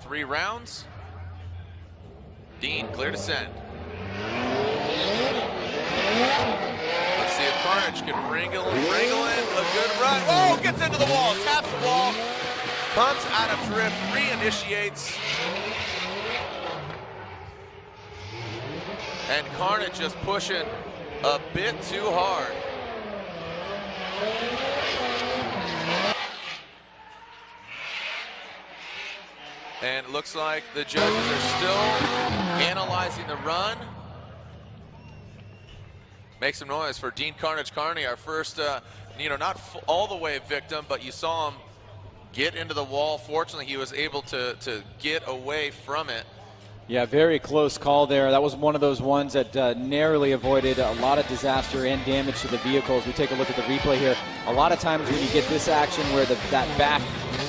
3 rounds. Dean, clear to send. Let's see if Carnage can wrangle in a good run. Oh, gets into the wall, taps the wall, comes out of drift, reinitiates. And Carnage just pushing a bit too hard. And it looks like the judges are still analyzing the run. Make some noise for Dean Carnage Kearney, our first, not all the way victim, but you saw him get into the wall. Fortunately, he was able to get away from it. Yeah, very close call there. That was one of those ones that narrowly avoided a lot of disaster and damage to the vehicles. We take a look at the replay here. A lot of times when you get this action where that back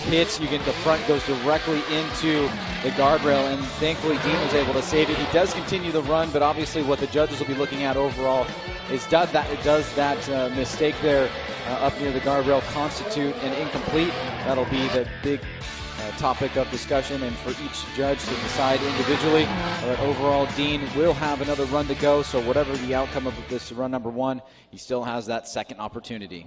hits, the front goes directly into the guardrail, and thankfully Dean was able to save it. He does continue the run, but obviously what the judges will be looking at overall is does that mistake there up near the guardrail constitute an incomplete? That'll be the big topic of discussion, and for each judge to decide individually. But overall, Dean will have another run to go, so whatever the outcome of this run number 1, he still has that second opportunity.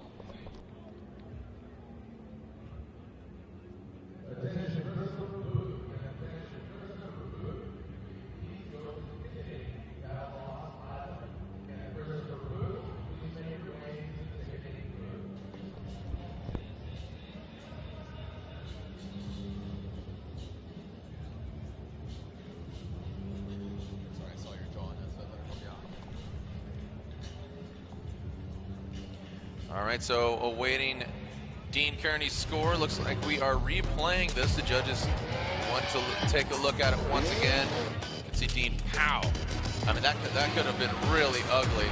All right, so awaiting Dean Kearney's score. Looks like we are replaying this. The judges want to take a look at it once again. You can see Dean, pow. I mean, that could have been really ugly,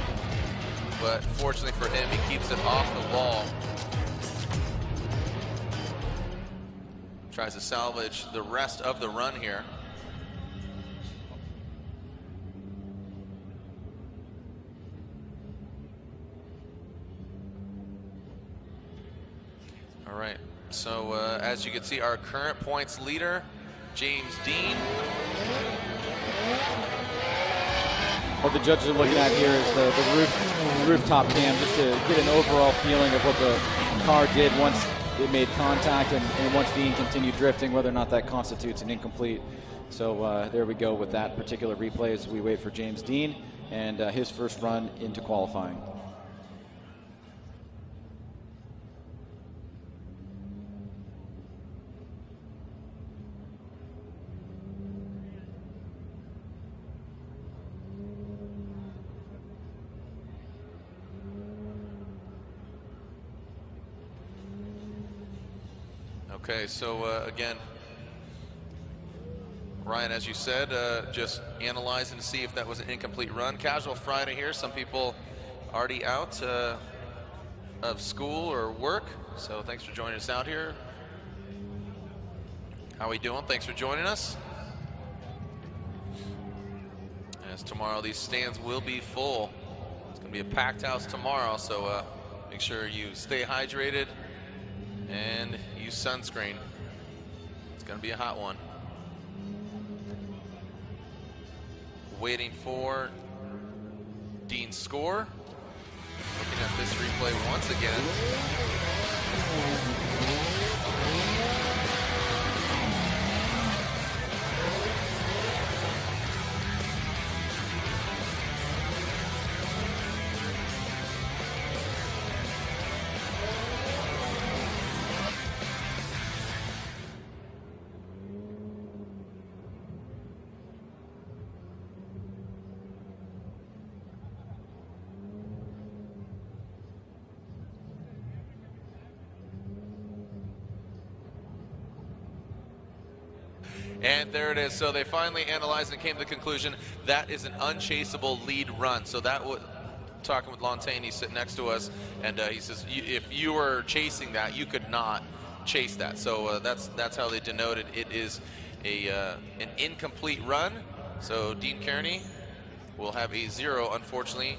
but fortunately for him, he keeps it off the wall. Tries to salvage the rest of the run here. All right, so as you can see, our current points leader, James Dean. What the judges are looking at here is the rooftop cam, just to get an overall feeling of what the car did once it made contact and once Dean continued drifting, whether or not that constitutes an incomplete. So there we go with that particular replay as we wait for James Dean and his first run into qualifying. Okay, so again, Ryan, as you said, just analyzing to see if that was an incomplete run. Casual Friday here. Some people already out of school or work, so thanks for joining us out here. How we doing? Thanks for joining us. As tomorrow, these stands will be full. It's going to be a packed house tomorrow, so make sure you stay hydrated and use sunscreen. It's going to be a hot one. Waiting for Dean's score. Looking at this replay once again. And there it is. So they finally analyzed and came to the conclusion that is an unchaseable lead run. So that would, talking with Lontaine, he's sitting next to us, and he says if you were chasing that, you could not chase that. So that's how they denoted it is an incomplete run. So Dean Kearney will have a 0, unfortunately,